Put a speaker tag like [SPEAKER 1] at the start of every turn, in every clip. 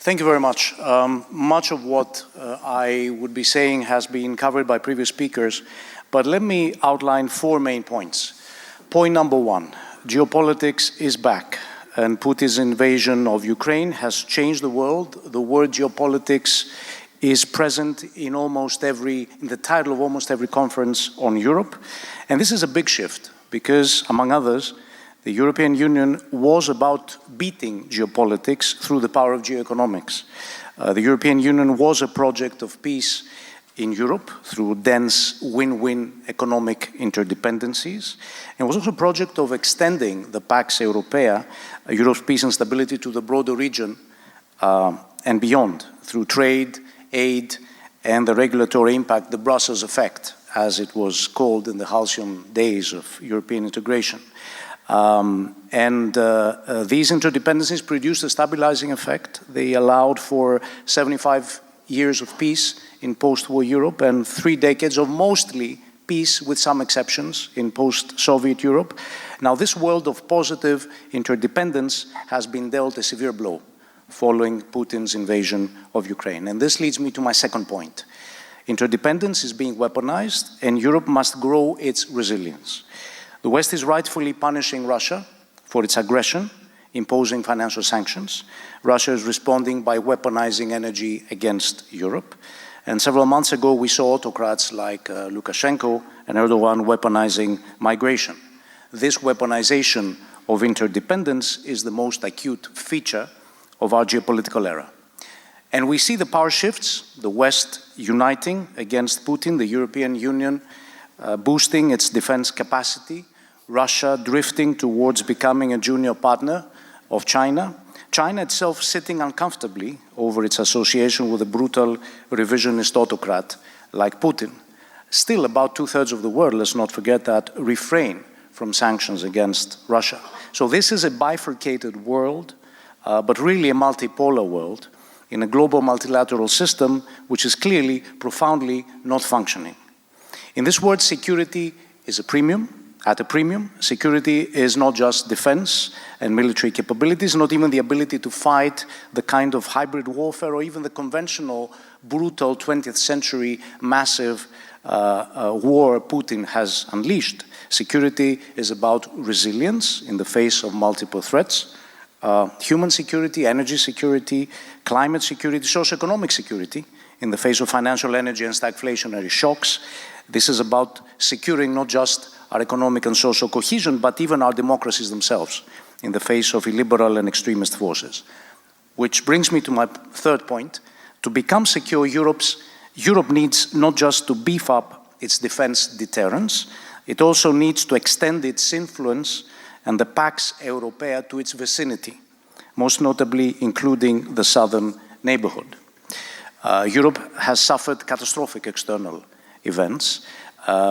[SPEAKER 1] Thank you very much. Much of what I would be saying has been covered by previous speakers, but let me outline 4 main points. Point number 1, geopolitics is back, and Putin's invasion of Ukraine has changed the world. The word geopolitics is present in the title of almost every conference on Europe, and this is a big shift because, among others, the European Union was about beating geopolitics through the power of geoeconomics. The European Union was a project of peace in Europe through dense win-win economic interdependencies. And it was also a project of extending the Pax Europea, Europe's peace and stability, to the broader region and beyond through trade, aid, and the regulatory impact, the Brussels effect, as it was called in the halcyon days of European integration. These interdependencies produced a stabilizing effect. They allowed for 75 years of peace in post-war Europe and 3 decades of mostly peace, with some exceptions, in post-Soviet Europe. Now, this world of positive interdependence has been dealt a severe blow following Putin's invasion of Ukraine. And this leads me to my second point. Interdependence is being weaponized, and Europe must grow its resilience. The West is rightfully punishing Russia for its aggression, imposing financial sanctions. Russia is responding by weaponizing energy against Europe. And several months ago, we saw autocrats like Lukashenko and Erdogan weaponizing migration. This weaponization of interdependence is the most acute feature of our geopolitical era. And we see the power shifts, the West uniting against Putin, the European Union boosting its defense capacity, Russia drifting towards becoming a junior partner of China, China itself sitting uncomfortably over its association with a brutal revisionist autocrat like Putin. Still, about 2/3 of the world, let's not forget that, refrain from sanctions against Russia. So this is a bifurcated world, but really a multipolar world in a global multilateral system which is clearly profoundly not functioning. In this world, security is at a premium. Security is not just defense and military capabilities, not even the ability to fight the kind of hybrid warfare or even the conventional, brutal 20th century massive war Putin has unleashed. Security is about resilience in the face of multiple threats. Human security, energy security, climate security, socioeconomic security in the face of financial, energy, and stagflationary shocks. This is about securing not just our economic and social cohesion, but even our democracies themselves in the face of illiberal and extremist forces. Which brings me to my third point. To become secure, Europe needs not just to beef up its defense deterrence, it also needs to extend its influence and the Pax Europea to its vicinity, most notably including the southern neighborhood. Europe has suffered catastrophic external events,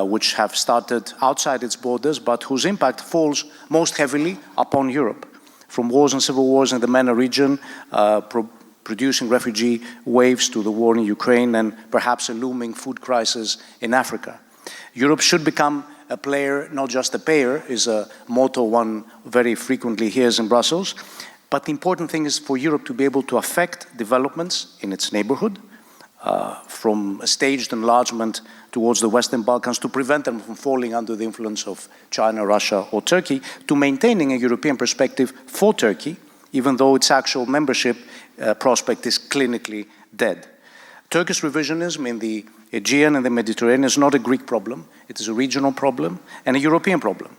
[SPEAKER 1] which have started outside its borders, but whose impact falls most heavily upon Europe, from wars and civil wars in the MENA region, producing refugee waves to the war in Ukraine, and perhaps a looming food crisis in Africa. Europe should become a player, not just a payer, is a motto one very frequently hears in Brussels. But the important thing is for Europe to be able to affect developments in its neighborhood, from a staged enlargement towards the Western Balkans, to prevent them from falling under the influence of China, Russia, or Turkey, to maintaining a European perspective for Turkey, even though its actual membership prospect is clinically dead. Turkish revisionism in the Aegean and the Mediterranean is not a Greek problem. It is a regional problem and a European problem.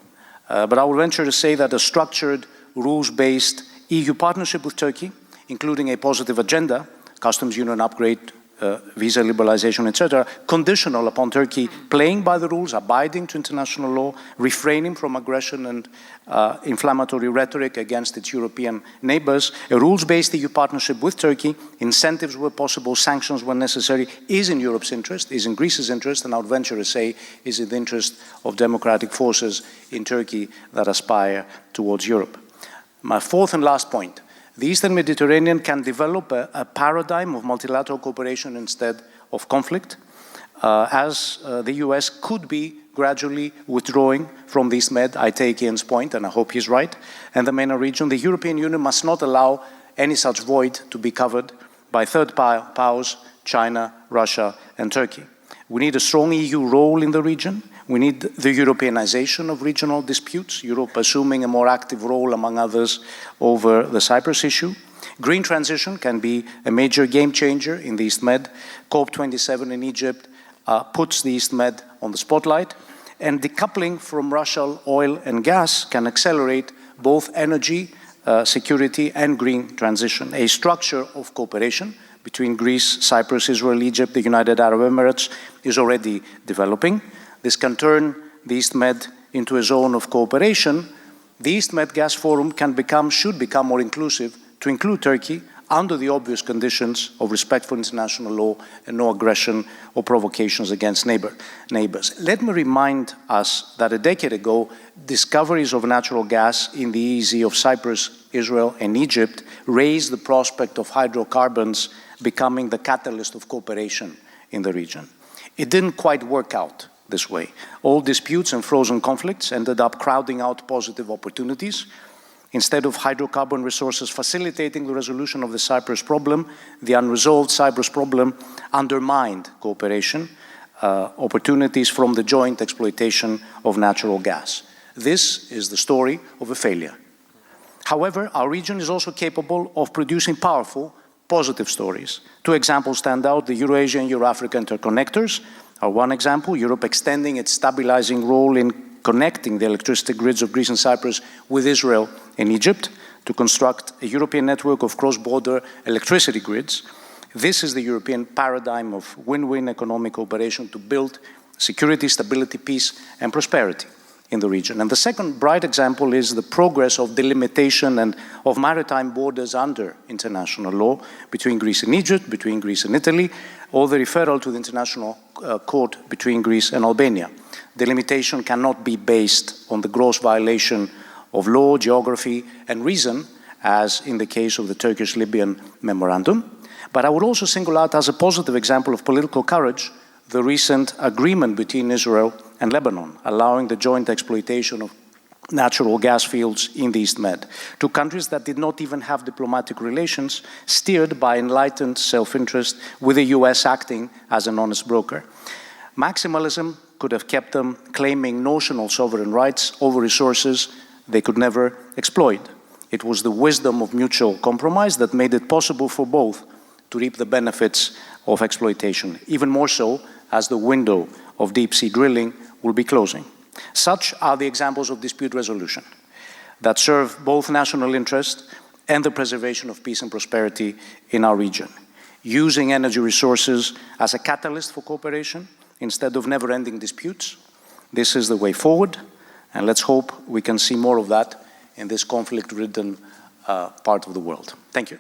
[SPEAKER 1] But I will venture to say that a structured, rules-based EU partnership with Turkey, including a positive agenda, customs union upgrade, visa liberalization, etc., conditional upon Turkey playing by the rules, abiding to international law, refraining from aggression and inflammatory rhetoric against its European neighbors. A rules-based EU partnership with Turkey, incentives where possible, sanctions when necessary, is in Europe's interest, is in Greece's interest, and I would venture to say is in the interest of democratic forces in Turkey that aspire towards Europe. My fourth and last point. The Eastern Mediterranean can develop a paradigm of multilateral cooperation instead of conflict, as the US could be gradually withdrawing from the East Med. I take Ian's point, and I hope he's right, and the MENA region. The European Union must not allow any such void to be covered by third powers, China, Russia, and Turkey. We need a strong EU role in the region. We need the Europeanization of regional disputes, Europe assuming a more active role, among others, over the Cyprus issue. Green transition can be a major game changer in the East Med. COP27 in Egypt puts the East Med on the spotlight. And decoupling from Russian oil and gas can accelerate both energy security and green transition. A structure of cooperation between Greece, Cyprus, Israel, Egypt, the United Arab Emirates is already developing. This can turn the East Med into a zone of cooperation. The East Med Gas Forum should become more inclusive to include Turkey under the obvious conditions of respect for international law and no aggression or provocations against neighbors. Let me remind us that a decade ago, discoveries of natural gas in the EEZ of Cyprus, Israel, and Egypt raised the prospect of hydrocarbons becoming the catalyst of cooperation in the region. It didn't quite work out this way. All disputes and frozen conflicts ended up crowding out positive opportunities. Instead of hydrocarbon resources facilitating the resolution of the Cyprus problem, the unresolved Cyprus problem undermined cooperation, opportunities from the joint exploitation of natural gas. This is the story of a failure. However, our region is also capable of producing powerful, positive stories. Two examples stand out. The Euro-Asian and Euro-Africa interconnectors are one example, Europe extending its stabilizing role in connecting the electricity grids of Greece and Cyprus with Israel and Egypt to construct a European network of cross-border electricity grids. This is the European paradigm of win-win economic cooperation to build security, stability, peace, and prosperity in the region. And the second bright example is the progress of delimitation and of maritime borders under international law between Greece and Egypt, between Greece and Italy, or the referral to the International Court between Greece and Albania. Delimitation cannot be based on the gross violation of law, geography, and reason, as in the case of the Turkish-Libyan memorandum. But I would also single out as a positive example of political courage the recent agreement between Israel and Lebanon, allowing the joint exploitation of natural gas fields in the East Med. Two countries that did not even have diplomatic relations, steered by enlightened self-interest, with the US acting as an honest broker. Maximalism could have kept them claiming notional sovereign rights over resources they could never exploit. It was the wisdom of mutual compromise that made it possible for both to reap the benefits of exploitation, even more so as the window of deep-sea drilling will be closing. Such are the examples of dispute resolution that serve both national interest and the preservation of peace and prosperity in our region. Using energy resources as a catalyst for cooperation instead of never-ending disputes, this is the way forward, and let's hope we can see more of that in this conflict-ridden part of the world. Thank you.